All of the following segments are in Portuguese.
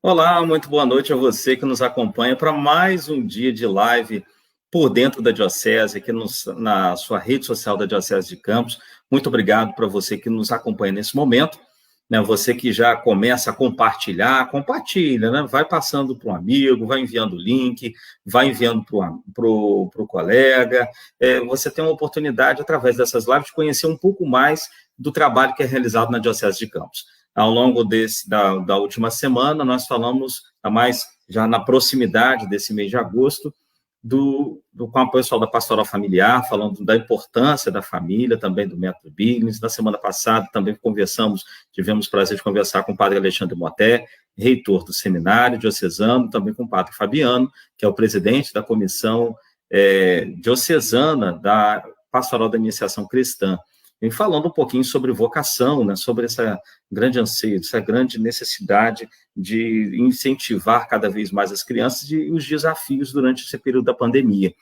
Olá, muito boa noite a você que nos acompanha para mais um dia de live por dentro da Diocese, aqui na sua rede social da Diocese de Campos. Muito obrigado para você que nos acompanha nesse momento, né? Você que já começa a compartilha, né? Vai passando para um amigo, vai enviando o link, vai enviando para o colega. Você tem uma oportunidade, através dessas lives, de conhecer um pouco mais do trabalho que é realizado na Diocese de Campos. Ao longo da última semana, nós falamos, já na proximidade desse mês de agosto, com o pessoal da Pastoral Familiar, falando da importância da família, também do método Bignis. Na semana passada, também tivemos o prazer de conversar com o padre Alexandre Moté, reitor do seminário diocesano, também com o padre Fabiano, que é o presidente da comissão diocesana da Pastoral da Iniciação Cristã, vem falando um pouquinho sobre vocação, né, sobre essa grande anseio, essa grande necessidade de incentivar cada vez mais as crianças e os desafios durante esse período da pandemia.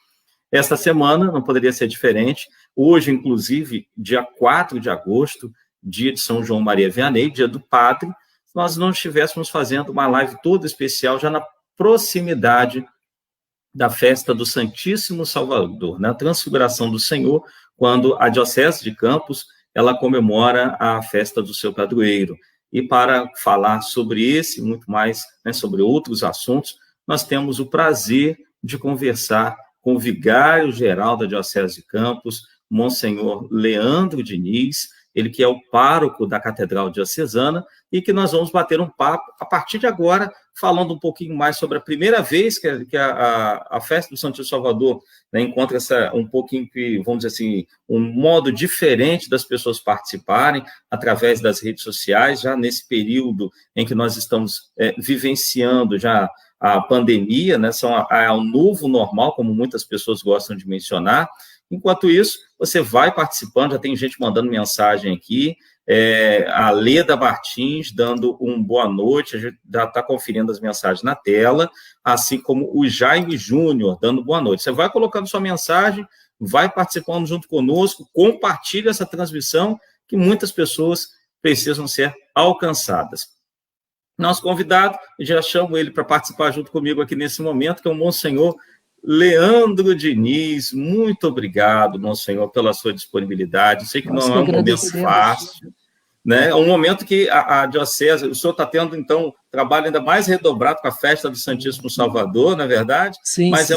Esta semana não poderia ser diferente. Hoje, inclusive, dia 4 de agosto, dia de São João Maria Vianney, dia do Padre, nós não estivéssemos fazendo uma live toda especial já na proximidade da festa do Santíssimo Salvador, na Transfiguração do Senhor, quando a Diocese de Campos ela comemora a festa do seu padroeiro. E para falar sobre esse e muito mais, né, sobre outros assuntos, nós temos o prazer de conversar com o vigário-geral da Diocese de Campos, Monsenhor Leandro Diniz, ele que é o pároco da Catedral Diocesana, e que nós vamos bater um papo, a partir de agora, falando um pouquinho mais sobre a primeira vez que a festa do Santíssimo Salvador, né, encontra um pouquinho, vamos dizer assim, um modo diferente das pessoas participarem, através das redes sociais, já nesse período em que nós estamos vivenciando já a pandemia, né, é um novo normal, como muitas pessoas gostam de mencionar. Enquanto isso, você vai participando, já tem gente mandando mensagem aqui, a Leda Martins dando um boa noite, a gente já está conferindo as mensagens na tela, assim como o Jaime Júnior dando boa noite. Você vai colocando sua mensagem, vai participando junto conosco, compartilha essa transmissão, que muitas pessoas precisam ser alcançadas. Nosso convidado, já chamo ele para participar junto comigo aqui nesse momento, que é o Monsenhor Leandro Diniz. Muito obrigado, Monsenhor, pela sua disponibilidade. Sei que Nós não é um momento fácil, né? É um momento que a Diocese, o senhor está tendo, então, trabalho ainda mais redobrado com a festa do Santíssimo Salvador, não é verdade? Sim, mas sim. É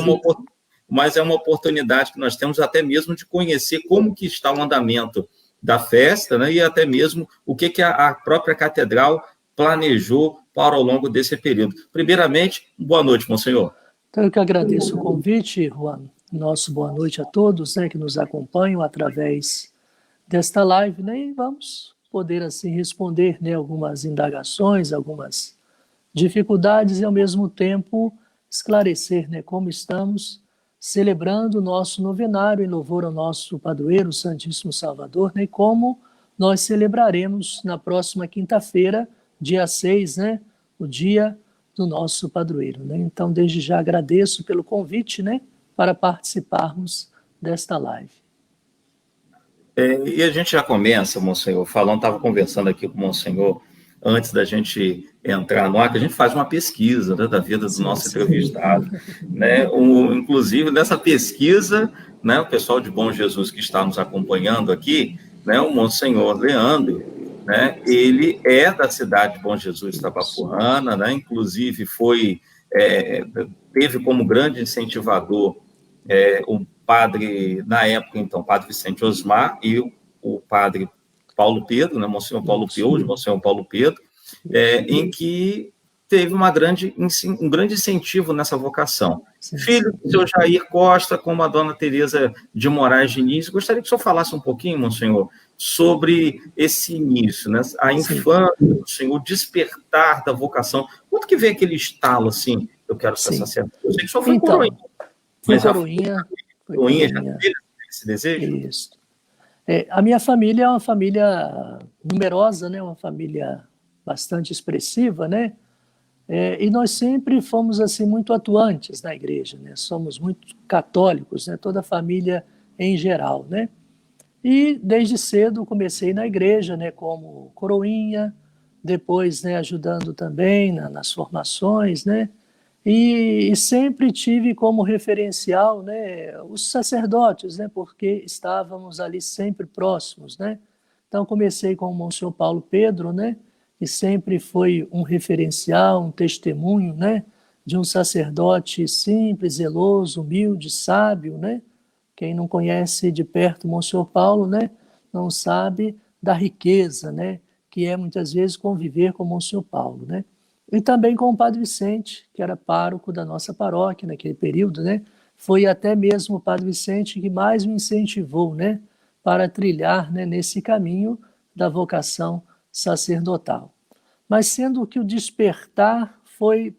uma oportunidade que nós temos até mesmo de conhecer como que está o andamento da festa, né? E até mesmo o que a própria catedral planejou para ao longo desse período. Primeiramente, boa noite, Monsenhor. Então, eu que agradeço o convite, Juan. Nosso boa noite a todos, né, que nos acompanham através desta live, né, e vamos poder, assim, responder, né, algumas indagações, algumas dificuldades e, ao mesmo tempo, esclarecer, né, como estamos celebrando o nosso novenário em louvor ao nosso padroeiro, Santíssimo Salvador, né, e como nós celebraremos na próxima quinta-feira, dia 6, né, o dia do nosso padroeiro, né? Então, desde já agradeço pelo convite, né, para participarmos desta live. E a gente já começa, Monsenhor, estava conversando aqui com o Monsenhor antes da gente entrar no ar, que a gente faz uma pesquisa, né, da vida do nosso entrevistado, né? Inclusive, nessa pesquisa, né, o pessoal de Bom Jesus que está nos acompanhando aqui, né, o Monsenhor Leandro, né, ele é da cidade de Bom Jesus, Itabapoana, né, inclusive teve como grande incentivador o padre, na época, então, o padre Vicente Osmar e o padre Paulo Pedro, né, Monsenhor Paulo Pedro, hoje Monsenhor Paulo Pedro, em que teve um grande incentivo nessa vocação. Filho do seu Jair Costa, como a dona Tereza de Moraes Diniz. Gostaria que o senhor falasse um pouquinho, Monsenhor, sobre esse início, né? A infância do senhor, o despertar da vocação. Quando que veio aquele estalo, assim, eu quero ser sacerdote? Eu sei que o senhor foi coroinha. Fui coroinha. Já teve esse desejo? Isso. A minha família é uma família numerosa, né? Uma família bastante expressiva, né? E nós sempre fomos assim muito atuantes na igreja, né? Somos muito católicos, né? Toda a família em geral, né? E desde cedo comecei na igreja, né? Como coroinha, depois, né, ajudando também nas formações, né, e sempre tive como referencial, né, os sacerdotes, né, porque estávamos ali sempre próximos, né. Então comecei com o Monsenhor Paulo Pedro, né, que sempre foi um referencial, um testemunho, né, de um sacerdote simples, zeloso, humilde, sábio, né. Quem não conhece de perto o Monsenhor Paulo, né, não sabe da riqueza, né, que é muitas vezes conviver com o Monsenhor Paulo, né? E também com o Padre Vicente, que era pároco da nossa paróquia naquele período, né? Foi até mesmo o Padre Vicente que mais me incentivou, né, para trilhar, né, nesse caminho da vocação sacerdotal. Mas sendo que o despertar foi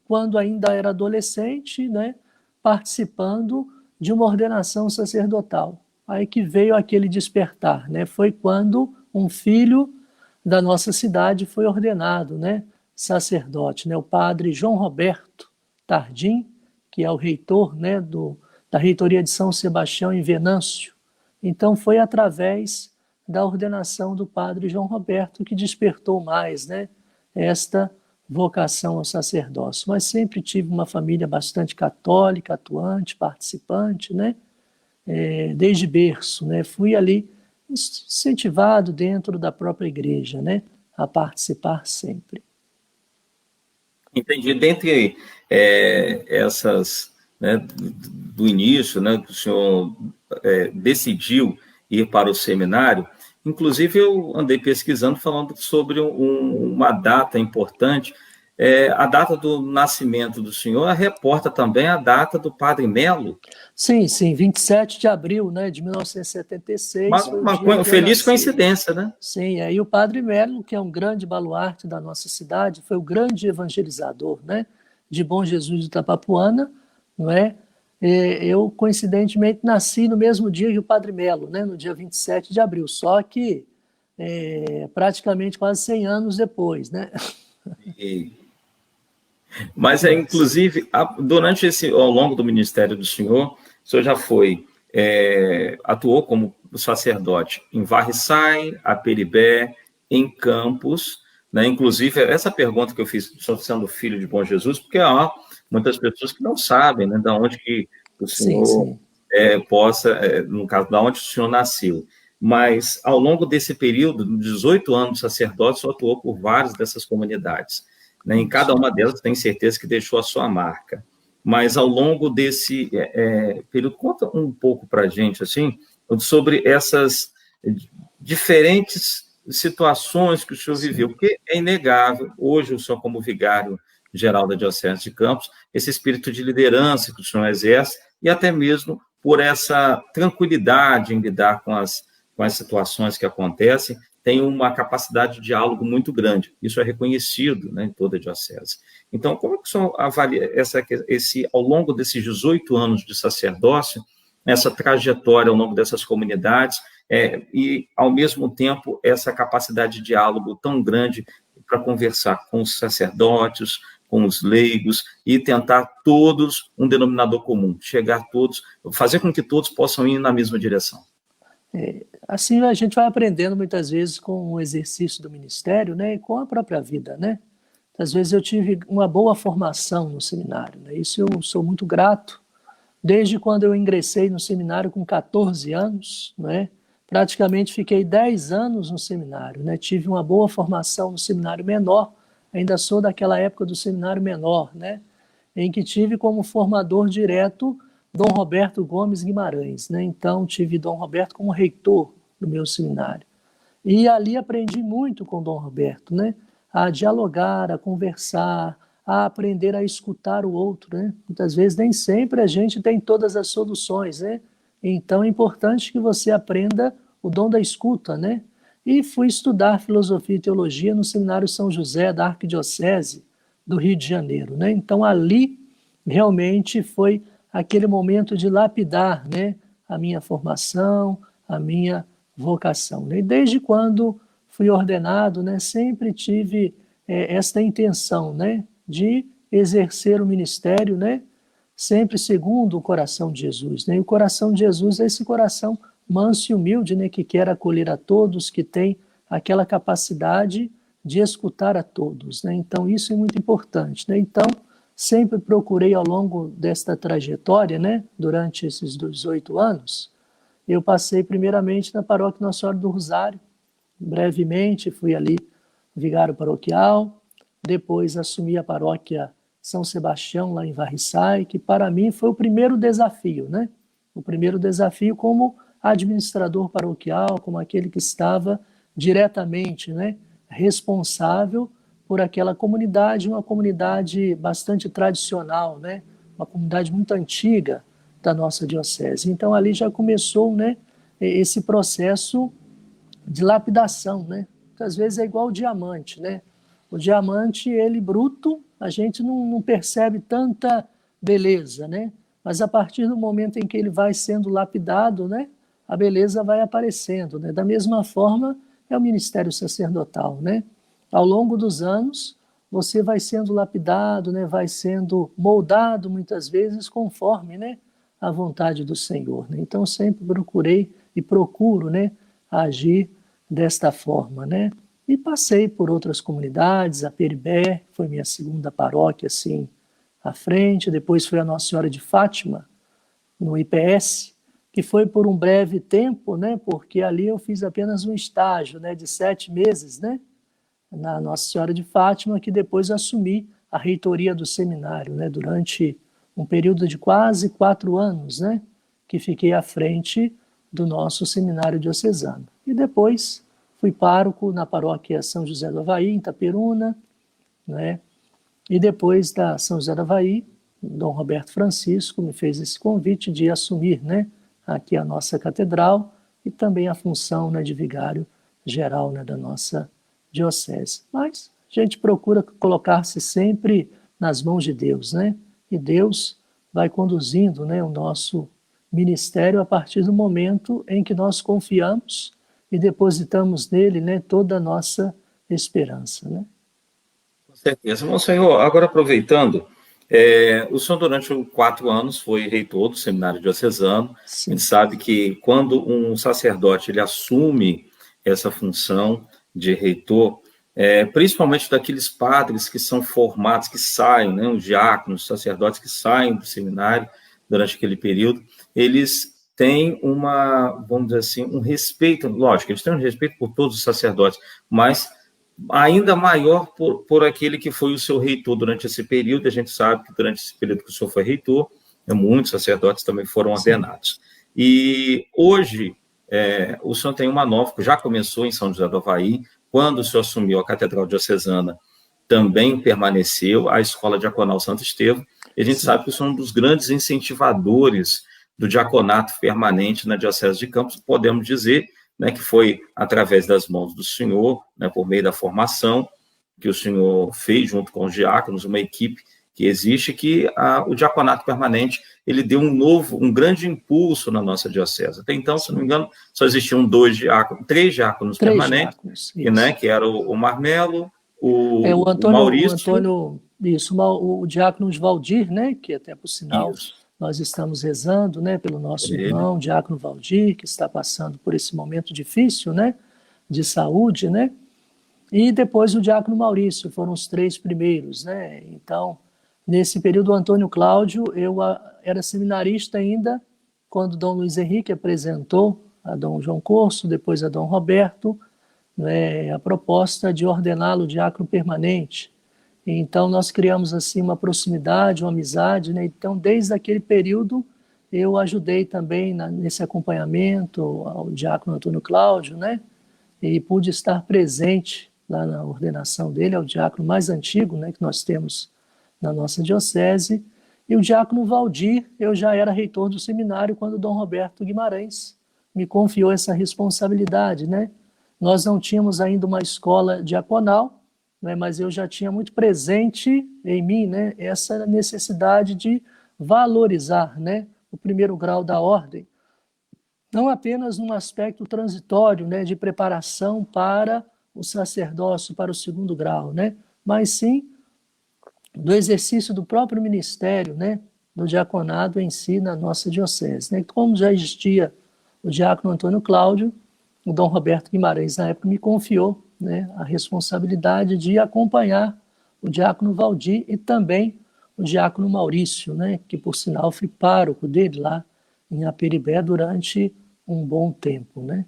quando ainda era adolescente, né, participando de uma ordenação sacerdotal. Aí que veio aquele despertar, né? Foi quando um filho da nossa cidade foi ordenado, né, sacerdote, né, o padre João Roberto Tardim, que é o reitor, né, da reitoria de São Sebastião em Venâncio. Então foi através da ordenação do padre João Roberto que despertou mais, né, esta vocação ao sacerdócio. Mas sempre tive uma família bastante católica, atuante, participante, né, desde berço, né, fui ali incentivado dentro da própria igreja, né, a participar sempre. Entendi. Dentre essas, né, do início, né, que o senhor decidiu ir para o seminário, inclusive eu andei pesquisando falando sobre uma data importante, a data do nascimento do senhor reporta também a data do Padre Melo. Sim, 27 de abril, né, de 1976 foi o dia que eu feliz nasci. coincidência, né? Sim, aí o Padre Melo, que é um grande baluarte da nossa cidade, foi o grande evangelizador, né, de Bom Jesus de Itapapuana, não é? Eu, coincidentemente, nasci no mesmo dia que o Padre Melo, né, no dia 27 de abril, só que praticamente quase 100 anos depois, né? Mas, inclusive, durante ao longo do ministério do senhor, o senhor já atuou como sacerdote em Varriçai, Aperibé, em Campos, né? Inclusive, essa pergunta que eu fiz, sendo filho de Bom Jesus, porque há muitas pessoas que não sabem, né, de onde que o senhor sim. no caso, de onde o senhor nasceu. Mas, ao longo desse período, 18 anos de sacerdote, o senhor atuou por várias dessas comunidades. Né? Em cada uma delas, tenho certeza que deixou a sua marca. Mas, ao longo desse período, conta um pouco para a gente, assim, sobre essas diferentes situações que o senhor viveu, porque é inegável, hoje o senhor como vigário-geral da Diocese de Campos, esse espírito de liderança que o senhor exerce, e até mesmo por essa tranquilidade em lidar com as situações que acontecem, tem uma capacidade de diálogo muito grande. Isso é reconhecido, né, em toda a diocese. Então, como é que o senhor avalia ao longo desses 18 anos de sacerdócio, essa trajetória ao longo dessas comunidades, e, ao mesmo tempo, essa capacidade de diálogo tão grande para conversar com os sacerdotes, com os leigos, e tentar todos um denominador comum, chegar todos, fazer com que todos possam ir na mesma direção? Assim a gente vai aprendendo muitas vezes com o exercício do ministério, né, e com a própria vida, né? Às vezes eu tive uma boa formação no seminário, né? Isso eu sou muito grato. Desde quando eu ingressei no seminário com 14 anos, né? Praticamente fiquei 10 anos no seminário, né? Tive uma boa formação no seminário menor, ainda sou daquela época do seminário menor, né? Em que tive como formador direto Dom Roberto Gomes Guimarães, né? Então tive Dom Roberto como reitor do meu seminário. E ali aprendi muito com Dom Roberto, né? A dialogar, a conversar, a aprender a escutar o outro, né? Muitas vezes nem sempre a gente tem todas as soluções, né? Então é importante que você aprenda o dom da escuta, né? E fui estudar filosofia e teologia no Seminário São José da Arquidiocese do Rio de Janeiro, né? Então ali realmente foi aquele momento de lapidar, né, a minha formação, a minha vocação. E desde quando fui ordenado, né, sempre tive esta intenção, né, de exercer o ministério, né, sempre segundo o coração de Jesus. Né? E o coração de Jesus é esse coração manso e humilde, né, que quer acolher a todos, que tem aquela capacidade de escutar a todos, né? Então, isso é muito importante, né? Então, sempre procurei ao longo desta trajetória, né, durante esses 18 anos, eu passei primeiramente na paróquia Nossa Senhora do Rosário, brevemente fui ali vigário paroquial, depois assumi a paróquia São Sebastião, lá em Varriçai, que para mim foi o primeiro desafio, né? O primeiro desafio como administrador paroquial, como aquele que estava diretamente, né, responsável por aquela comunidade, uma comunidade bastante tradicional, né? Uma comunidade muito antiga da nossa diocese. Então ali já começou, né, esse processo de lapidação, né? Que às vezes é igual o diamante, né? O diamante, ele bruto, a gente não percebe tanta beleza, né? Mas a partir do momento em que ele vai sendo lapidado, né, a beleza vai aparecendo, né? Da mesma forma é o ministério sacerdotal, né? Ao longo dos anos, você vai sendo lapidado, né? Vai sendo moldado muitas vezes conforme, né, a vontade do Senhor, né? Então sempre procurei e procuro, né, agir desta forma, né? E passei por outras comunidades, a Peribé foi minha segunda paróquia, assim, à frente, depois foi a Nossa Senhora de Fátima, no IPS, que foi por um breve tempo, né? Porque ali eu fiz apenas um estágio, né, de 7 meses, né? Na Nossa Senhora de Fátima, que depois assumi a reitoria do seminário, né? Durante um período de quase 4 anos, né? Que fiquei à frente do nosso seminário diocesano. E depois fui pároco na paróquia São José do Havaí, em Itaperuna, né? E depois da São José do Havaí, Dom Roberto Francisco me fez esse convite de assumir, né, aqui a nossa catedral e também a função, né, de vigário geral, né, da nossa diocese. Mas a gente procura colocar-se sempre nas mãos de Deus, né? E Deus vai conduzindo, né, o nosso ministério a partir do momento em que nós confiamos e depositamos nele, né, toda a nossa esperança, né? Com certeza. Monsenhor, agora aproveitando, o senhor durante 4 anos foi reitor do seminário diocesano. A gente Sim, sabe que quando um sacerdote ele assume essa função de reitor, principalmente daqueles padres que são formados, que saem, né, os diáconos, os sacerdotes que saem do seminário durante aquele período, eles têm vamos dizer assim, um respeito, lógico, eles têm um respeito por todos os sacerdotes, mas ainda maior por aquele que foi o seu reitor durante esse período. A gente sabe que durante esse período que o senhor foi reitor, muitos sacerdotes também foram sim, ordenados. E hoje, o senhor tem uma nova, que já começou em São José do Havaí, quando o senhor assumiu a Catedral Diocesana, também permaneceu a Escola Diaconal Santo Estevão, e a gente sim. sabe que o senhor é um dos grandes incentivadores do diaconato permanente na Diocese de Campos, podemos dizer, né, que foi através das mãos do senhor, né, por meio da formação que o senhor fez junto com os diáconos, uma equipe que existe, que o diaconato permanente ele deu um grande impulso na nossa diocese. Até então, se não me engano, só existiam 3 diáconos 3 permanentes, diáconos, né, isso. que era o Marmelo, O o Antônio, Maurício, isso, o diácono Valdir, né, que até por sinal isso, nós estamos rezando, né, pelo por nosso ele, irmão, diácono Valdir, que está passando por esse momento difícil, né, de saúde, né, e depois o diácono Maurício, foram os 3 primeiros, né. Então, nesse período, o Antônio Cláudio, era seminarista ainda, quando Dom Luiz Henrique apresentou a Dom João Corso, depois a Dom Roberto, né, a proposta de ordená-lo diácono permanente. Então, nós criamos assim uma proximidade, uma amizade, né? Então, desde aquele período, eu ajudei também nesse acompanhamento ao diácono Antônio Cláudio, né? E pude estar presente lá na ordenação dele, é o diácono mais antigo, né, que nós temos na nossa diocese. E o diácono Valdir, eu já era reitor do seminário quando Dom Roberto Guimarães me confiou essa responsabilidade, né? Nós não tínhamos ainda uma escola diaconal, né, mas eu já tinha muito presente em mim, né, essa necessidade de valorizar, né, o primeiro grau da ordem, não apenas num aspecto transitório, né, de preparação para o sacerdócio, para o segundo grau, né, mas sim do exercício do próprio ministério, né, do diaconado em si na nossa diocese, né. Como já existia o diácono Antônio Cláudio, o Dom Roberto Guimarães na época me confiou né, a responsabilidade de acompanhar o diácono Valdir e também o diácono Maurício, né, que por sinal fui pároco dele lá em Aperibé durante um bom tempo, né?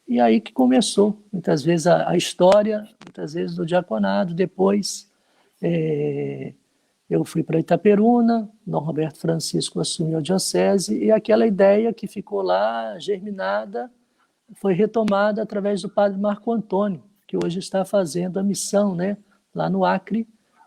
E aí que começou, muitas vezes, a história, muitas vezes do diaconado. Depois eu fui para Itaperuna, Dom Roberto Francisco assumiu a diocese, e aquela ideia que ficou lá germinada foi retomada através do padre Marco Antônio, que hoje está fazendo a missão, né, lá no Acre,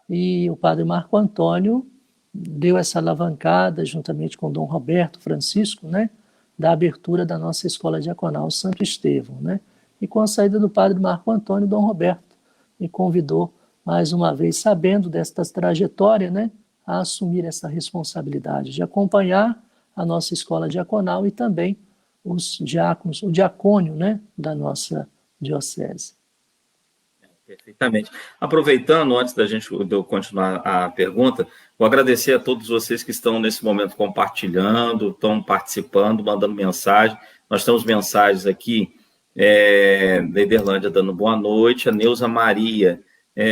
e o padre Marco Antônio deu essa alavancada, juntamente com Dom Roberto Francisco, né, da abertura da nossa escola diaconal Santo Estevão, né? E com a saída do padre Marco Antônio, Dom Roberto me convidou mais uma vez, sabendo desta trajetória, né, a assumir essa responsabilidade de acompanhar a nossa escola diaconal e também os diáconos, o diacônio, né, da nossa diocese. Perfeitamente. Aproveitando, antes de eu continuar a pergunta, vou agradecer a todos vocês que estão nesse momento compartilhando, estão participando, mandando mensagem. Nós temos mensagens aqui da Ederlândia dando boa noite, a Neuza Maria,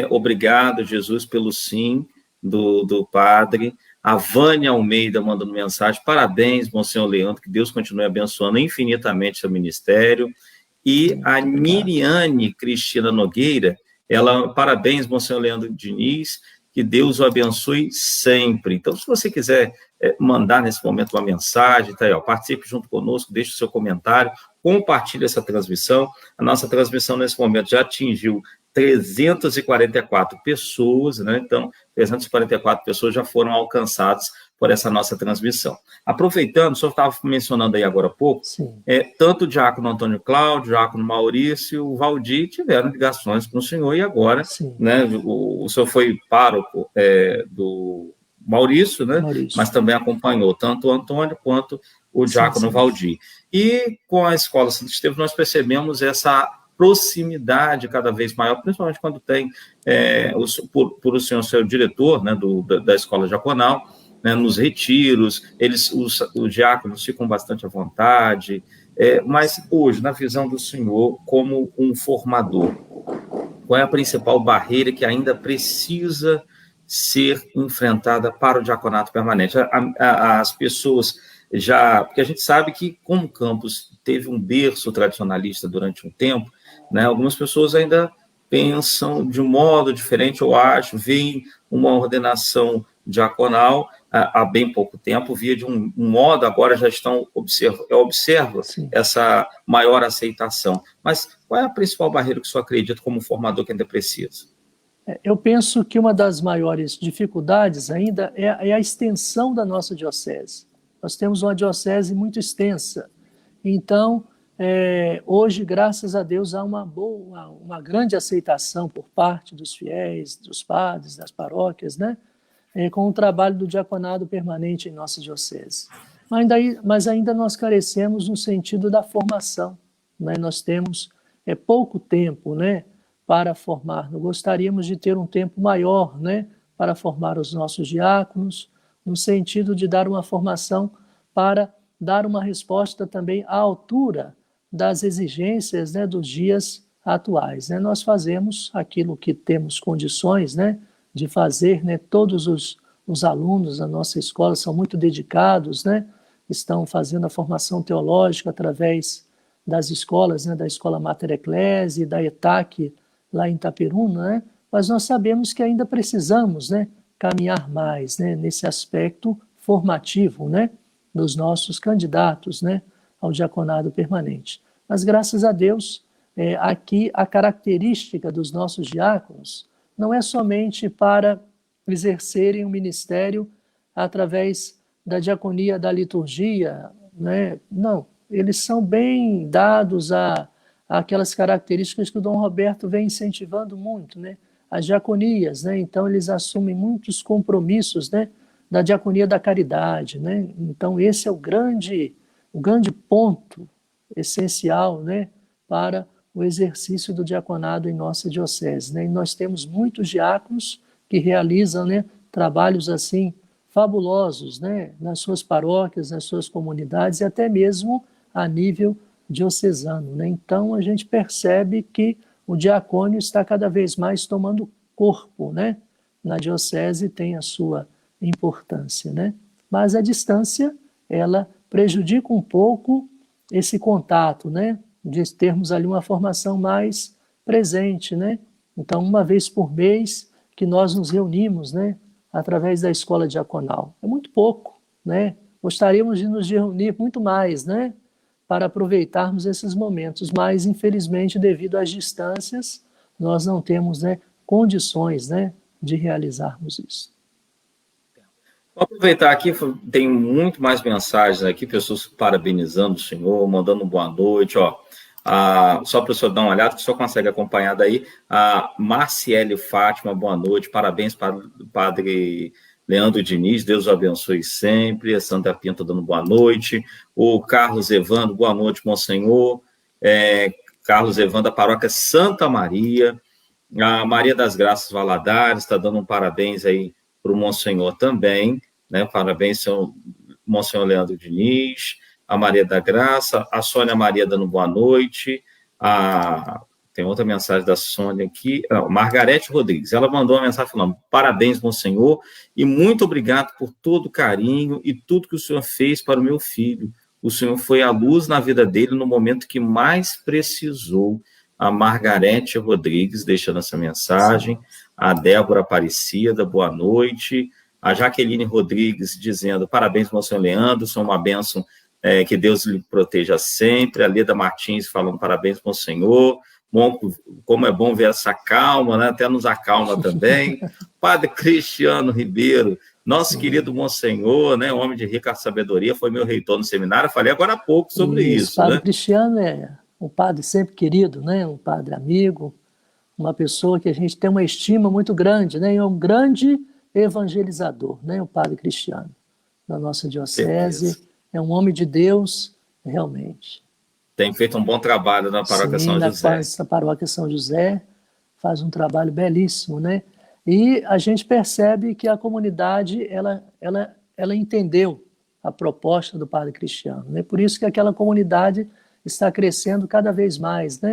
obrigado, Jesus, pelo sim do padre. A Vânia Almeida mandando mensagem, parabéns, Monsenhor Leandro, que Deus continue abençoando infinitamente seu ministério. E a Miriane Cristina Nogueira, ela, parabéns, Monsenhor Leandro Diniz, que Deus o abençoe sempre. Então, se você quiser mandar nesse momento uma mensagem, tá aí, ó, participe junto conosco, deixe o seu comentário, compartilhe essa transmissão. A nossa transmissão, nesse momento, já atingiu 344 pessoas, né? Então, 344 pessoas já foram alcançadas por essa nossa transmissão. Aproveitando, o senhor estava mencionando aí agora há pouco, tanto o diácono Antônio Cláudio, o diácono Maurício, o Valdir tiveram ligações com o senhor, e agora, né, o senhor foi pároco do Maurício, né, mas também acompanhou tanto o Antônio quanto o diácono Valdir. E com a Escola Santo Estevão nós percebemos essa proximidade cada vez maior, principalmente quando tem, por o senhor ser o diretor, né, da Escola Diaconal, né, nos retiros, os diáconos ficam bastante à vontade, mas hoje, na visão do senhor, como um formador, qual é a principal barreira que ainda precisa ser enfrentada para o diaconato permanente? As pessoas já... Porque a gente sabe que, como o campus teve um berço tradicionalista durante um tempo, né, algumas pessoas ainda pensam de um modo diferente, eu acho, veem uma ordenação diaconal há bem pouco tempo, via de um modo, agora já estão observa essa maior aceitação. Mas qual é a principal barreira que o senhor acredita como formador que ainda precisa? Eu penso que uma das maiores dificuldades ainda é a extensão da nossa diocese. Nós temos uma diocese muito extensa, então hoje, graças a Deus, há uma grande aceitação por parte dos fiéis, dos padres, das paróquias, né? Com o trabalho do diaconado permanente em nossa diocese. Mas ainda nós carecemos no sentido da formação, né? Nós temos pouco tempo, né, para formar. Nós gostaríamos de ter um tempo maior, né, para formar os nossos diáconos, no sentido de dar uma formação para dar uma resposta também à altura das exigências, né, dos dias atuais, né? Nós fazemos aquilo que temos condições, né, de fazer, né? Todos os alunos da nossa escola são muito dedicados, né? Estão fazendo a formação teológica através das escolas, né? Da Escola Mater Ecclesiae, da ETAC, lá em Itaperuna, né? Mas nós sabemos que ainda precisamos, né, caminhar mais, né, nesse aspecto formativo, né, dos nossos candidatos, né, ao diaconado permanente. Mas, graças a Deus, aqui a característica dos nossos diáconos não é somente para exercerem o ministério através da diaconia da liturgia, né? Não, eles são bem dados àquelas características que o Dom Roberto vem incentivando muito, né? As diaconias, né? Então eles assumem muitos compromissos, né, da diaconia da caridade, né? Então esse é o grande ponto essencial, né, para o exercício do diaconado em nossa diocese, né? E nós temos muitos diáconos que realizam, né, trabalhos assim fabulosos, né, nas suas paróquias, nas suas comunidades e até mesmo a nível diocesano, né? Então a gente percebe que o diacônio está cada vez mais tomando corpo, né? Na diocese tem a sua importância, né? Mas a distância, ela prejudica um pouco esse contato, né? De termos ali uma formação mais presente, né? Então, uma vez por mês que nós nos reunimos, né? Através da escola diaconal. É muito pouco, né? Gostaríamos de nos reunir muito mais, né? Para aproveitarmos esses momentos, mas infelizmente, devido às distâncias, nós não temos, né, condições, né, de realizarmos isso. Vou aproveitar aqui, tem muito mais mensagens aqui, pessoas parabenizando o senhor, mandando boa noite, ó. Só para o senhor dar uma olhada, que o senhor consegue acompanhar daí. A Marciele Fátima, boa noite, parabéns para o padre Leandro Diniz, Deus o abençoe sempre. A Sandra Pinto dando boa noite. O Carlos Evandro, boa noite, monsenhor. Carlos Evandro, da paróquia Santa Maria. A Maria das Graças Valadares está dando um parabéns aí para o monsenhor também, né? Parabéns, senhor monsenhor Leandro Diniz. A Maria da Graça, a Sônia Maria dando boa noite. Tem outra mensagem da Sônia aqui, Margarete Rodrigues, ela mandou uma mensagem falando: parabéns, monsenhor, e muito obrigado por todo o carinho e tudo que o senhor fez para o meu filho. O senhor foi a luz na vida dele no momento que mais precisou. A Margarete Rodrigues deixando essa mensagem. A Débora Aparecida, boa noite. A Jaqueline Rodrigues dizendo: parabéns, monsenhor Leandro, são uma bênção, que Deus lhe proteja sempre. A Leda Martins falando: parabéns, monsenhor. Bom, como é bom ver essa calma, né? Até nos acalma também. Padre Cristiano Ribeiro, nosso querido monsenhor, né? Homem de rica sabedoria, foi meu reitor no seminário. Eu falei agora há pouco sobre isso. Padre, né? Cristiano é um padre sempre querido, né? Um padre amigo, uma pessoa que a gente tem uma estima muito grande, né? É um grande evangelizador, né? O padre Cristiano, na nossa diocese. É um homem de Deus, realmente. Tem feito um bom trabalho na paróquia São José. Na paróquia São José, faz um trabalho belíssimo, né? E a gente percebe que a comunidade, ela entendeu a proposta do padre Cristiano, né? Por isso que aquela comunidade está crescendo cada vez mais, né?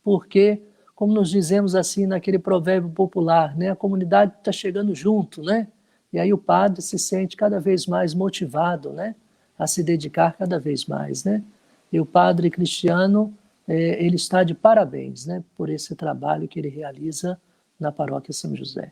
Porque, como nos dizemos assim naquele provérbio popular, né? A comunidade está chegando junto, né? E aí o padre se sente cada vez mais motivado, né? A se dedicar cada vez mais, né? E o padre Cristiano, ele está de parabéns, né? Por esse trabalho que ele realiza na paróquia São José.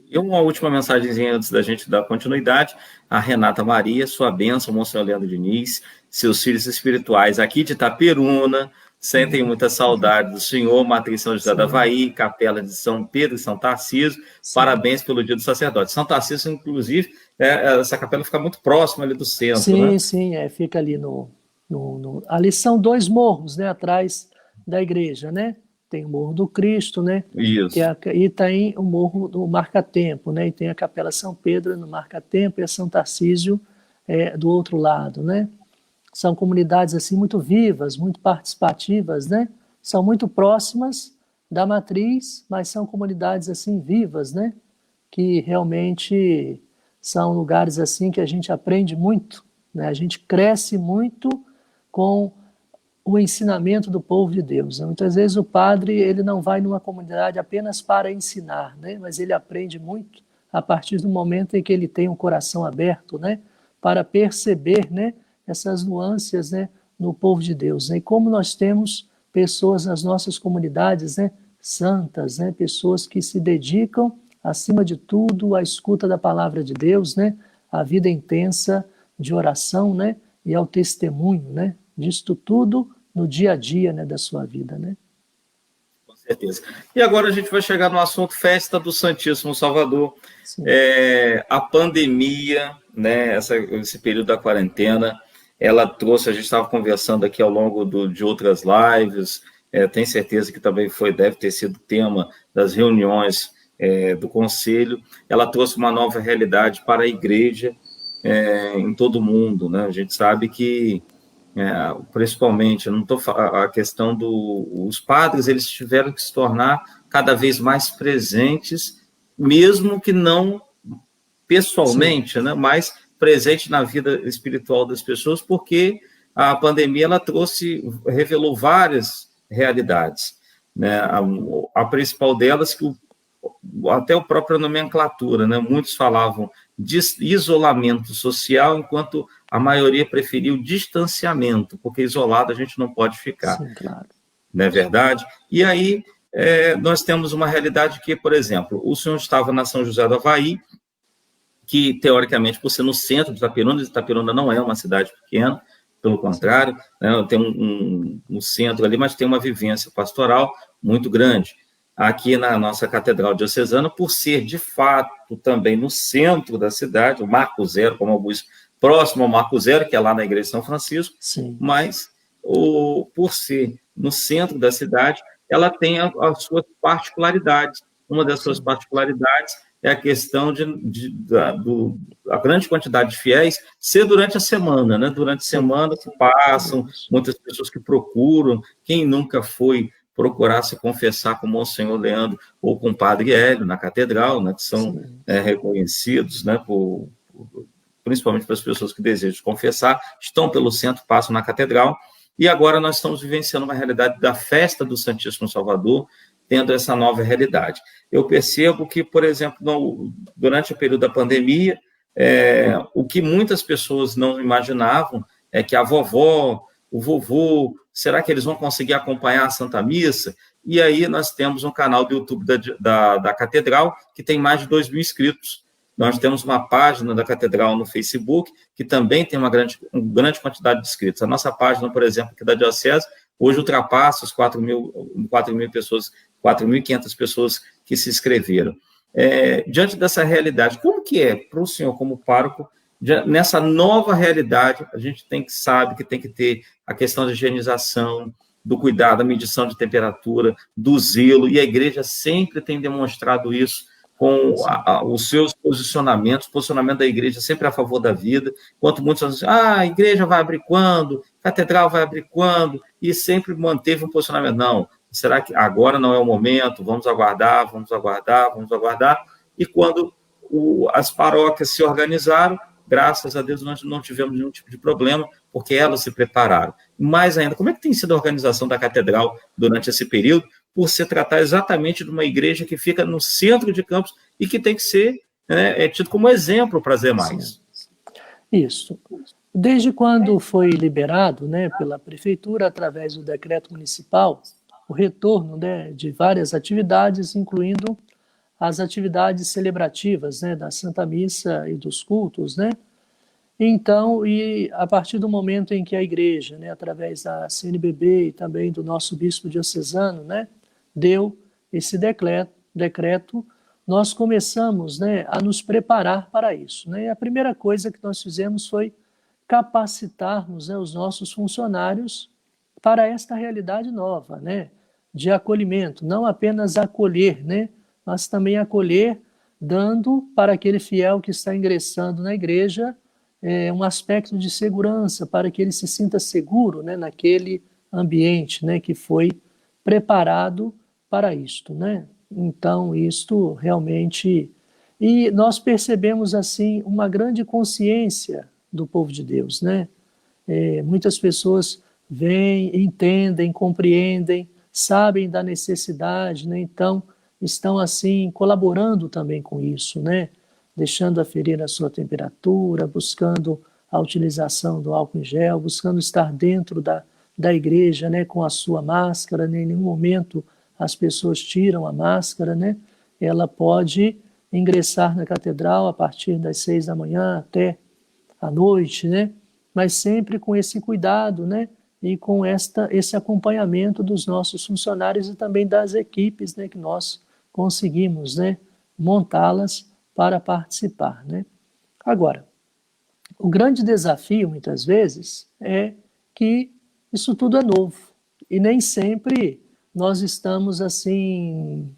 E uma última mensagenzinha antes da gente dar continuidade. A Renata Maria, sua bênção, monsenhor Leandro Diniz, seus filhos espirituais aqui de Itaperuna, sentem muita saudade do senhor, Matriz São José da Havaí, Capela de São Pedro e São Tarcísio. Parabéns pelo dia do sacerdote. São Tarcísio, inclusive, essa capela fica muito próxima ali do centro, sim, né? Sim, fica ali ali são 2 morros, né, atrás da igreja, né? Tem o Morro do Cristo, né? Isso. E tem o Morro do Marca-Tempo, né? E tem a Capela São Pedro no Marca-Tempo e a São Tarcísio do outro lado, né? São comunidades assim muito vivas, muito participativas, né? São muito próximas da matriz, mas são comunidades assim vivas, né? Que realmente são lugares assim que a gente aprende muito, né? A gente cresce muito com o ensinamento do povo de Deus. Muitas vezes o padre ele não vai numa comunidade apenas para ensinar, né? Mas ele aprende muito a partir do momento em que ele tem um coração aberto, né? Para perceber, né? Essas nuances, né? No povo de Deus, né? E como nós temos pessoas nas nossas comunidades, né? Santas, né? Pessoas que se dedicam, acima de tudo, à escuta da palavra de Deus, né? A vida intensa de oração, né? E ao testemunho, né? Disto tudo no dia a dia, né, da sua vida, né? Com certeza. E agora a gente vai chegar no assunto Festa do Santíssimo Salvador. A pandemia, né, esse período da quarentena, ela trouxe, a gente estava conversando aqui ao longo de outras lives, tenho certeza que também deve ter sido tema das reuniões do Conselho, ela trouxe uma nova realidade para a igreja em todo o mundo, né? A gente sabe que principalmente, a questão os padres, eles tiveram que se tornar cada vez mais presentes, mesmo que não pessoalmente, né, mas presente na vida espiritual das pessoas, porque a pandemia ela revelou várias realidades. né? A principal delas, que até a própria nomenclatura, né? Muitos falavam de isolamento social, enquanto a maioria preferiu distanciamento, porque isolado a gente não pode ficar. Sim, claro. Não é verdade? E aí nós temos uma realidade que, por exemplo, o senhor estava na São José do Avaí, que, teoricamente, por ser no centro de Itaperuna não é uma cidade pequena, pelo contrário, né, tem um centro ali, mas tem uma vivência pastoral muito grande. Aqui na nossa Catedral Diocesana, por ser, de fato, também no centro da cidade, o Marco Zero, como alguns, próximo ao Marco Zero, que é lá na Igreja de São Francisco, Sim. mas, por ser no centro da cidade, ela tem as suas particularidades. Uma das suas particularidades é a questão da grande quantidade de fiéis ser durante a semana, né? Durante a semana que passam, muitas pessoas que procuram, quem nunca foi procurar se confessar com o Monsenhor Leandro ou com o Padre Hélio na catedral, né? Que são reconhecidos, né? Principalmente para as pessoas que desejam confessar, estão pelo centro, passam na catedral, e agora nós estamos vivenciando uma realidade da festa do Santíssimo Salvador, tendo essa nova realidade. Eu percebo que, por exemplo, durante o período da pandemia, o que muitas pessoas não imaginavam é que a vovó, o vovô, será que eles vão conseguir acompanhar a Santa Missa? E aí nós temos um canal do YouTube da Catedral que tem mais de 2.000 inscritos. Nós temos uma página da Catedral no Facebook que também tem uma grande quantidade de inscritos. A nossa página, por exemplo, aqui da Diocese, hoje ultrapassa os 4.000 pessoas, 4.500 pessoas que se inscreveram. Diante dessa realidade, como que é para o senhor, como pároco, nessa nova realidade? A gente sabe que tem que ter a questão da higienização, do cuidado, da medição de temperatura, do zelo, e a igreja sempre tem demonstrado isso com os seus posicionamentos, o posicionamento da igreja sempre a favor da vida, enquanto muitos dizem, a igreja vai abrir quando? A catedral vai abrir quando? E sempre manteve um posicionamento, não, será que agora não é o momento? Vamos aguardar, vamos aguardar, vamos aguardar. E quando as paróquias se organizaram, graças a Deus nós não tivemos nenhum tipo de problema, porque elas se prepararam. Mais ainda, como é que tem sido a organização da catedral durante esse período, por se tratar exatamente de uma igreja que fica no centro de Campos e que tem que ser tido como exemplo para as demais? Isso. Desde quando foi liberado, né, pela prefeitura, através do decreto municipal, o retorno, né, de várias atividades, incluindo as atividades celebrativas, né, da Santa Missa e dos cultos, né? Então, e a partir do momento em que a igreja, né, através da CNBB e também do nosso bispo diocesano, né, deu esse decreto, nós começamos, né, a nos preparar para isso, né? E a primeira coisa que nós fizemos foi capacitarmos, né, os nossos funcionários para esta realidade nova, né, de acolhimento, não apenas acolher, né, mas também acolher, dando para aquele fiel que está ingressando na igreja um aspecto de segurança, para que ele se sinta seguro, né, naquele ambiente, né, que foi preparado para isto, né? Então, isto realmente... E nós percebemos, assim, uma grande consciência do povo de Deus, né? Muitas pessoas veem, entendem, compreendem, sabem da necessidade, né? Então, estão, assim, colaborando também com isso, né? Deixando aferir a sua temperatura, buscando a utilização do álcool em gel, buscando estar dentro da igreja, né, com a sua máscara, né? Em nenhum momento as pessoas tiram a máscara, né? Ela pode ingressar na catedral a partir das 6 da manhã até a noite, né? Mas sempre com esse cuidado, né? E com esse acompanhamento dos nossos funcionários e também das equipes, né, que nós conseguimos, né, montá-las para participar, né? Agora, o grande desafio, muitas vezes, é que isso tudo é novo e nem sempre nós estamos, assim,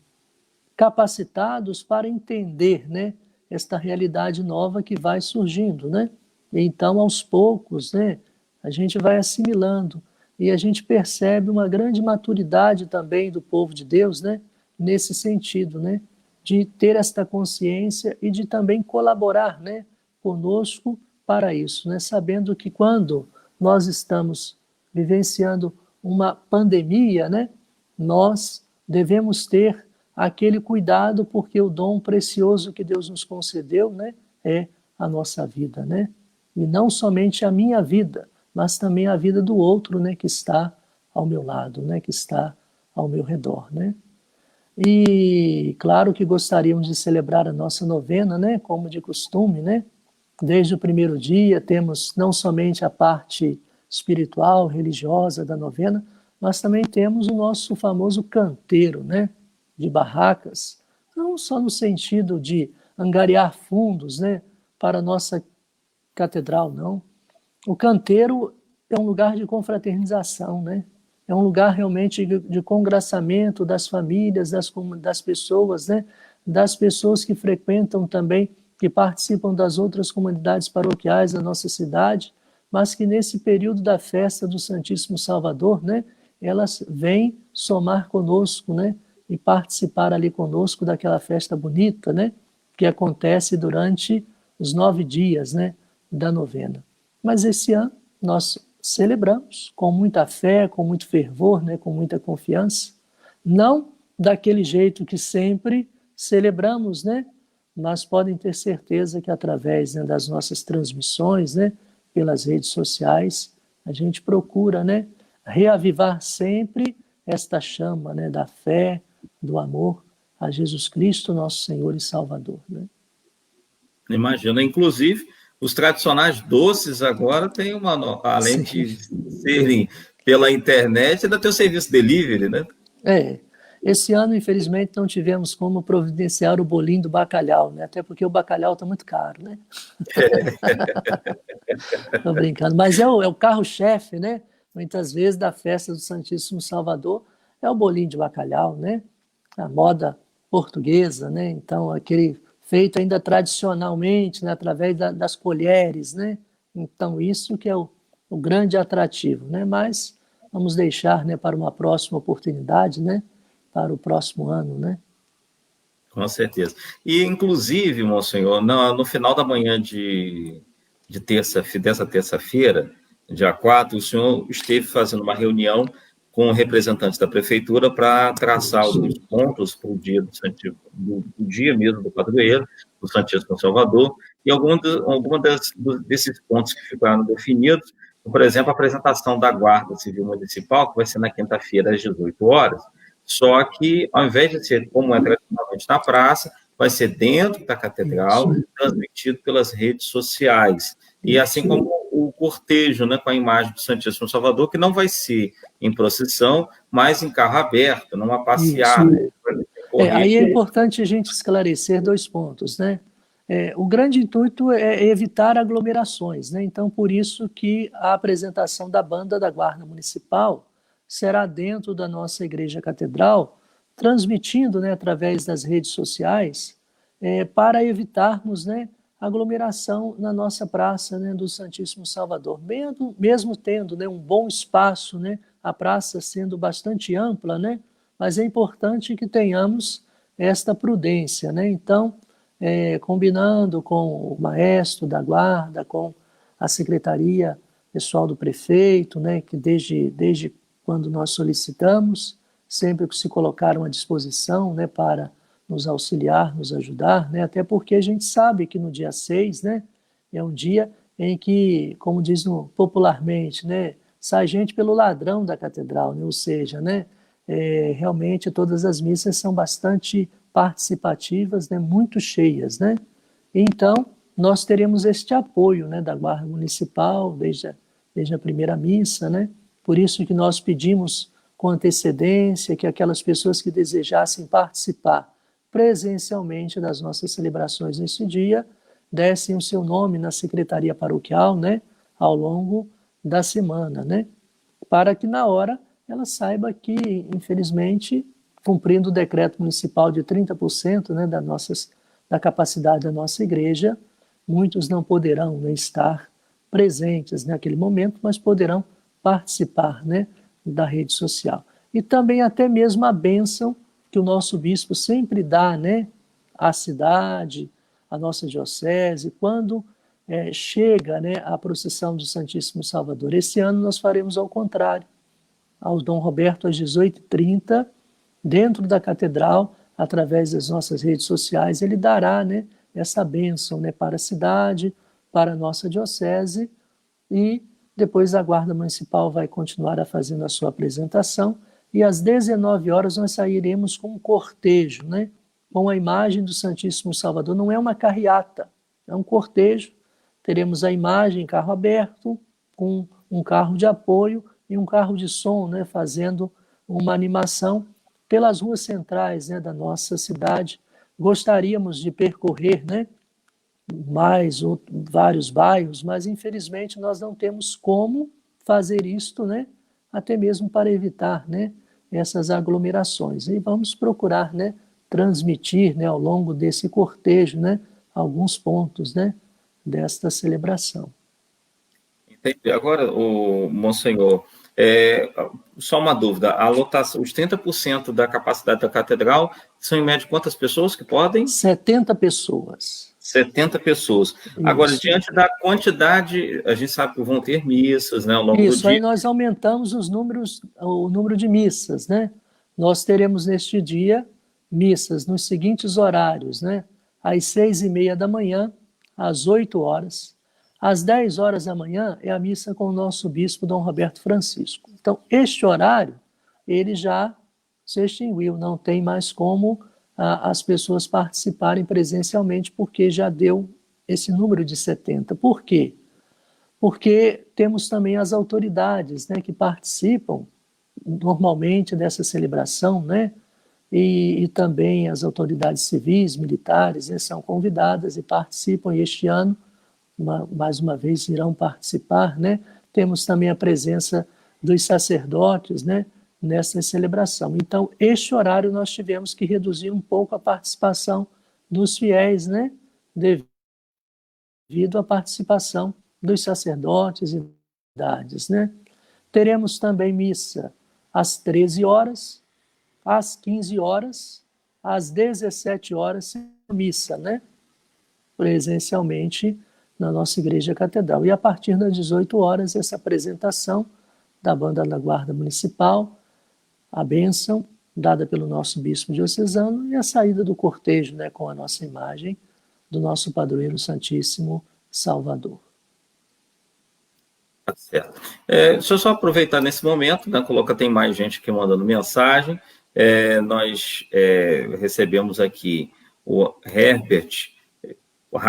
capacitados para entender, né, esta realidade nova que vai surgindo, né? Então, aos poucos, né, a gente vai assimilando e a gente percebe uma grande maturidade também do povo de Deus, né, nesse sentido, né, de ter esta consciência e de também colaborar, né, conosco para isso, né, sabendo que quando nós estamos vivenciando uma pandemia, né, nós devemos ter aquele cuidado, porque o dom precioso que Deus nos concedeu, né, é a nossa vida, né? E não somente a minha vida, mas também a vida do outro, né, que está ao meu lado, né, que está ao meu redor, né? E claro que gostaríamos de celebrar a nossa novena, né, como de costume, né? Desde o primeiro dia temos não somente a parte espiritual, religiosa da novena, mas também temos o nosso famoso canteiro, né, de barracas, não só no sentido de angariar fundos, né, para a nossa catedral, não. O canteiro é um lugar de confraternização, né? É um lugar realmente de congraçamento das famílias, das pessoas, né? Das pessoas que frequentam também, que participam das outras comunidades paroquiais da nossa cidade, mas que nesse período da festa do Santíssimo Salvador, né? Elas vêm somar conosco, né? E participar ali conosco daquela festa bonita, né? Que acontece durante os 9 dias, né? Da novena. Mas esse ano nós celebramos com muita fé, com muito fervor, né, com muita confiança, não daquele jeito que sempre celebramos, né, mas podem ter certeza que através, né, das nossas transmissões, né, pelas redes sociais, a gente procura, né, reavivar sempre esta chama, né, da fé, do amor a Jesus Cristo, nosso Senhor e Salvador, né? Imagina, inclusive, os tradicionais doces agora têm além Sim. de serem pela internet, ainda tem o serviço delivery, né? Esse ano, infelizmente, não tivemos como providenciar o bolinho do bacalhau, né? Até porque o bacalhau está muito caro, né? Estou brincando. Mas é o carro-chefe, né? Muitas vezes da festa do Santíssimo Salvador é o bolinho de bacalhau, né? A moda portuguesa, né? Então, aquele feito ainda tradicionalmente, né? Através das colheres, né? Então, isso que é o grande atrativo, né? Mas vamos deixar, né, para uma próxima oportunidade, né? Para o próximo ano, né? Com certeza. E, inclusive, Monsenhor, no final da manhã dessa terça-feira, dia 4, o senhor esteve fazendo uma reunião com representantes da prefeitura para traçar alguns pontos para o dia do dia mesmo do padroeiro, do Santíssimo Salvador, e desses pontos que ficaram definidos, por exemplo, a apresentação da Guarda Civil Municipal, que vai ser na quinta-feira, às 18 horas, só que, ao invés de ser como é tradicionalmente na praça, vai ser dentro da catedral, transmitido pelas redes sociais. E assim como o cortejo, né, com a imagem do Santíssimo Salvador, que não vai ser em procissão, mas em carro aberto, numa passeata. Aí é importante a gente esclarecer 2 pontos, né? O grande intuito é evitar aglomerações, né? Então, por isso que a apresentação da banda da Guarda Municipal será dentro da nossa igreja catedral, transmitindo, né, através das redes sociais, para evitarmos, né, aglomeração na nossa praça, né, do Santíssimo Salvador. Mesmo tendo, né, um bom espaço, né, a praça sendo bastante ampla, né, mas é importante que tenhamos esta prudência, né? Então, combinando com o maestro da guarda, com a secretaria pessoal do prefeito, né, que desde quando nós solicitamos, sempre que se colocaram à disposição, né, para nos auxiliar, nos ajudar, né, até porque a gente sabe que no dia 6, né, é um dia em que, como diz popularmente, né, sai gente pelo ladrão da catedral, né, ou seja, né, realmente todas as missas são bastante participativas, né, muito cheias, né? Então, nós teremos este apoio, né, da Guarda Municipal desde a primeira missa, né? Por isso que nós pedimos com antecedência que aquelas pessoas que desejassem participar presencialmente das nossas celebrações nesse dia dessem o seu nome na secretaria paroquial, né, ao longo da semana, né? Para que na hora ela saiba que, infelizmente, cumprindo o decreto municipal de 30%, né, da capacidade da nossa igreja, muitos não poderão, né, estar presentes naquele momento, mas poderão participar, né, da rede social. E também até mesmo a bênção que o nosso bispo sempre dá, né, à cidade, à nossa diocese, quando chega, né, a procissão do Santíssimo Salvador. Esse ano nós faremos ao contrário. Ao Dom Roberto, às 18h30, dentro da catedral, através das nossas redes sociais, ele dará, né, essa bênção, né, para a cidade, para a nossa diocese, e depois a Guarda Municipal vai continuar fazendo a sua apresentação, e às 19 horas nós sairemos com um cortejo, né, com a imagem do Santíssimo Salvador. Não é uma carreata, é um cortejo. Teremos a imagem em carro aberto, com um carro de apoio e um carro de som, né, fazendo uma animação pelas ruas centrais, né, da nossa cidade. Gostaríamos de percorrer, né, vários bairros, mas infelizmente nós não temos como fazer isto, né, até mesmo para evitar, né, essas aglomerações. E vamos procurar, né, transmitir, né, ao longo desse cortejo, né, alguns pontos, né, desta celebração. Entendi. Agora, o Monsenhor, só uma dúvida, a lotação, os 30% da capacidade da catedral são em média quantas pessoas que podem? 70 pessoas. 70 pessoas. Isso. Agora, diante da quantidade, a gente sabe que vão ter missas, né, ao longo do dia. Isso, aí nós aumentamos o número de missas, né? Nós teremos neste dia missas nos seguintes horários, né? Às 6h30 da manhã, às 8 horas, às 10 horas da manhã é a missa com o nosso bispo Dom Roberto Francisco. Então, este horário, ele já se extinguiu, não tem mais como as pessoas participarem presencialmente, porque já deu esse número de 70. Por quê? Porque temos também as autoridades, né, que participam normalmente dessa celebração, né, e também as autoridades civis, militares, né, são convidadas e participam, e este ano, mais uma vez, irão participar, né? Temos também a presença dos sacerdotes, né, nessa celebração. Então, este horário nós tivemos que reduzir um pouco a participação dos fiéis, né, devido à participação dos sacerdotes e idades, né? Teremos também missa às 13 horas, às 15 horas, às 17 horas, missa, né? Presencialmente na nossa igreja catedral. E a partir das 18 horas, essa apresentação da banda da Guarda Municipal, a bênção dada pelo nosso bispo diocesano e a saída do cortejo, né, com a nossa imagem do nosso padroeiro Santíssimo Salvador. Tá certo. Deixa eu só aproveitar nesse momento, né, tem mais gente aqui mandando mensagem. Nós recebemos aqui o Herbert, o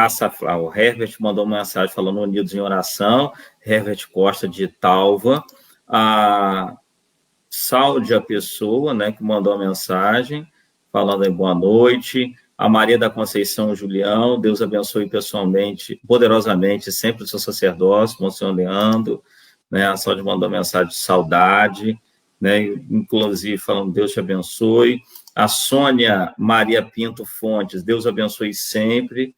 Herbert mandou uma mensagem falando unidos em oração, Herbert Costa de Talva, a Sáudia Pessoa, né, que mandou a mensagem, falando aí boa noite, a Maria da Conceição Julião, Deus abençoe pessoalmente, poderosamente, sempre o seu sacerdócio, Monsenhor Leandro, né, a Sáudia mandou uma mensagem de saudade, né, inclusive falando Deus te abençoe, a Sônia Maria Pinto Fontes, Deus abençoe sempre,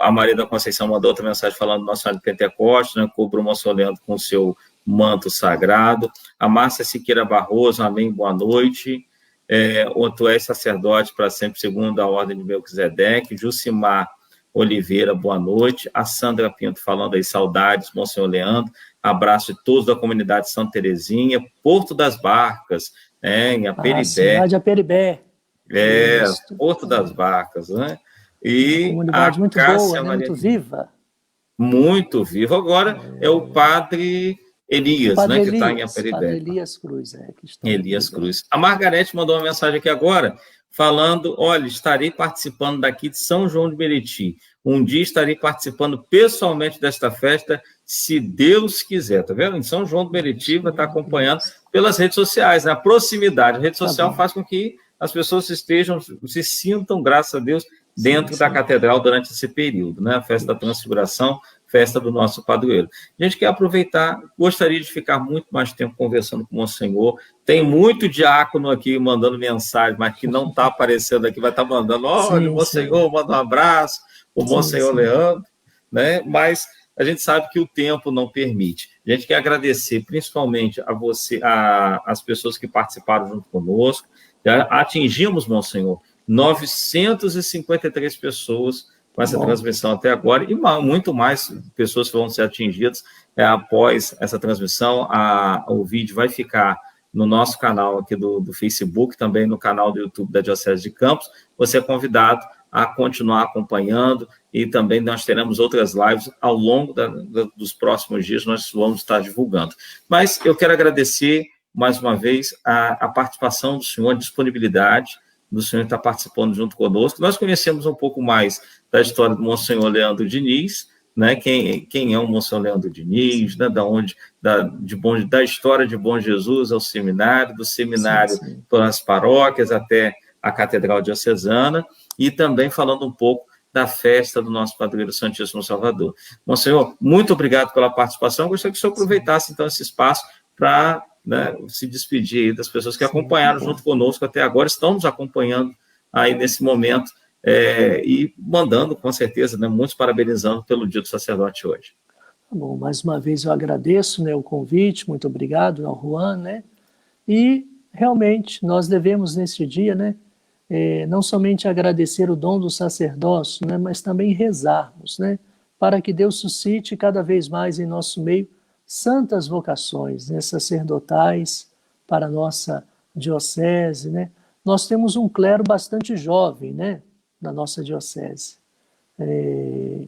a Maria da Conceição mandou outra mensagem falando Nossa Senhora de Pentecostes, né, cobriu o Monsenhor Leandro com o seu manto sagrado, a Márcia Siqueira Barroso, amém, boa noite, tu és sacerdote para sempre, segundo a ordem de Melquisedeque, Jucimar Oliveira, boa noite, a Sandra Pinto falando aí, saudades, Monsenhor Leandro, abraço de todos da comunidade Santa Terezinha, Porto das Barcas, em Aperibé. Cidade Aperibé. Porto das Barcas, né? E uma comunidade muito boa, né? Muito viva. Muito viva. Agora é o Padre Elias, né, que está em Aperibé. Padre Elias Cruz, que está Elias Cruz. A Margarete mandou uma mensagem aqui agora, falando, olha, estarei participando daqui de São João de Meriti. Um dia estarei participando pessoalmente desta festa, se Deus quiser. Tá vendo? Em São João de Meriti vai estar acompanhando pelas redes sociais, né? A proximidade. A rede social faz com que as pessoas se sintam, graças a Deus, dentro da catedral durante esse período, né? A festa da Transfiguração, festa do nosso padroeiro. A gente quer aproveitar, gostaria de ficar muito mais tempo conversando com o Monsenhor. Tem muito diácono aqui mandando mensagem, mas que não está aparecendo aqui, vai estar mandando, olha, o Monsenhor, manda um abraço, o Monsenhor Leandro, né? Mas a gente sabe que o tempo não permite. A gente quer agradecer principalmente a você, as pessoas que participaram junto conosco. Já atingimos, Monsenhor, 953 pessoas com essa transmissão até agora, e muito mais pessoas que vão ser atingidas após essa transmissão. O vídeo vai ficar no nosso canal aqui do Facebook, também no canal do YouTube da Diocese de Campos. Você é convidado a continuar acompanhando, e também nós teremos outras lives ao longo dos próximos dias, nós vamos estar divulgando. Mas eu quero agradecer, mais uma vez, a participação do senhor, a disponibilidade do senhor estar participando junto conosco. Nós conhecemos um pouco mais da história do Monsenhor Leandro Diniz, né? Quem é o Monsenhor Leandro Diniz, né? Da história de Bom Jesus ao seminário, do seminário para as paróquias até a Catedral Diocesana, e também falando um pouco da festa do nosso padroeiro Santíssimo Salvador. Monsenhor, muito obrigado pela participação. Gostaria que o senhor aproveitasse, então, esse espaço para, né, se despedir aí das pessoas que acompanharam junto conosco até agora, estão nos acompanhando aí nesse momento, e mandando, com certeza, né, muitos parabenizando pelo Dia do Sacerdote hoje. Bom, mais uma vez eu agradeço, né, o convite, muito obrigado ao Juan, né, e realmente nós devemos nesse dia, né, não somente agradecer o dom do sacerdócio, né, mas também rezarmos, né, para que Deus suscite cada vez mais em nosso meio santas vocações, né, sacerdotais para a nossa diocese, né. Nós temos um clero bastante jovem, né, na nossa diocese.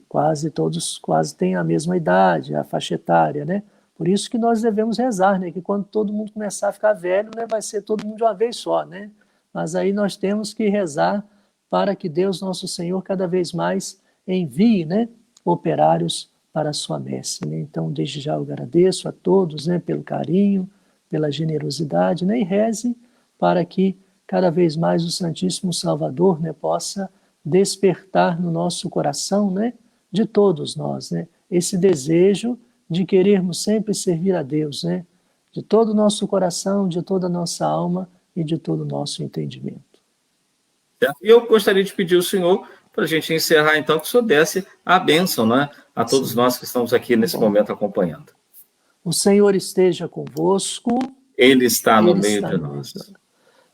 Quase todos têm a mesma idade, a faixa etária, né. Por isso que nós devemos rezar, né, que quando todo mundo começar a ficar velho, né, vai ser todo mundo de uma vez só, né. Mas aí nós temos que rezar para que Deus, nosso Senhor, cada vez mais envie, né, operários para a sua messe, né? Então, desde já eu agradeço a todos, né, pelo carinho, pela generosidade, né, e reze para que cada vez mais o Santíssimo Salvador, né, possa despertar no nosso coração, né, de todos nós, né, esse desejo de querermos sempre servir a Deus, né, de todo o nosso coração, de toda a nossa alma e de todo o nosso entendimento. E eu gostaria de pedir ao senhor, para a gente encerrar, então, que o senhor desse a bênção, né, a todos nós que estamos aqui nesse momento acompanhando. O Senhor esteja convosco. Ele está no meio de nós.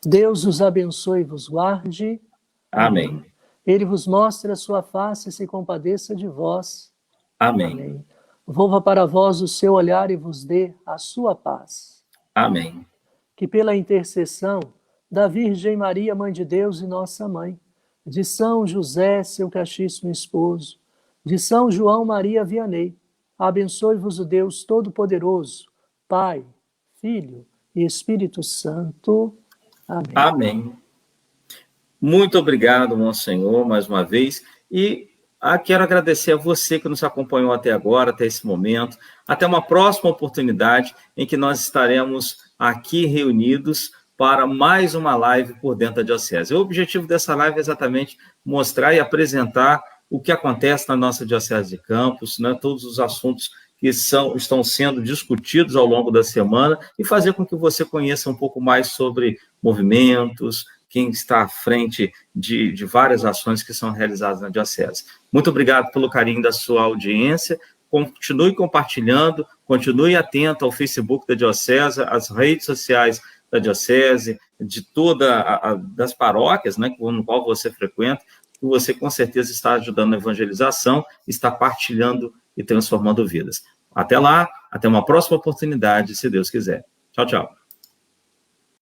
Deus os abençoe e vos guarde. Amém. Ele vos mostre a sua face e se compadeça de vós. Amém. Amém. Volva para vós o seu olhar e vos dê a sua paz. Amém. Que pela intercessão da Virgem Maria, Mãe de Deus e nossa Mãe, de São José, seu castíssimo esposo, de São João Maria Vianney, abençoe-vos o Deus Todo-Poderoso, Pai, Filho e Espírito Santo. Amém. Amém. Muito obrigado, Monsenhor, mais uma vez, e quero agradecer a você que nos acompanhou até agora, até esse momento. Até uma próxima oportunidade em que nós estaremos aqui reunidos para mais uma live por dentro da Diocese. O objetivo dessa live é exatamente mostrar e apresentar o que acontece na nossa Diocese de Campos, né, todos os assuntos que estão sendo discutidos ao longo da semana, e fazer com que você conheça um pouco mais sobre movimentos, quem está à frente de várias ações que são realizadas na Diocese. Muito obrigado pelo carinho da sua audiência. Continue compartilhando, continue atento ao Facebook da Diocese, às redes sociais da Diocese, de das paróquias, né, no qual você frequenta, que você com certeza está ajudando na evangelização, está partilhando e transformando vidas. Até lá, até uma próxima oportunidade, se Deus quiser. Tchau, tchau.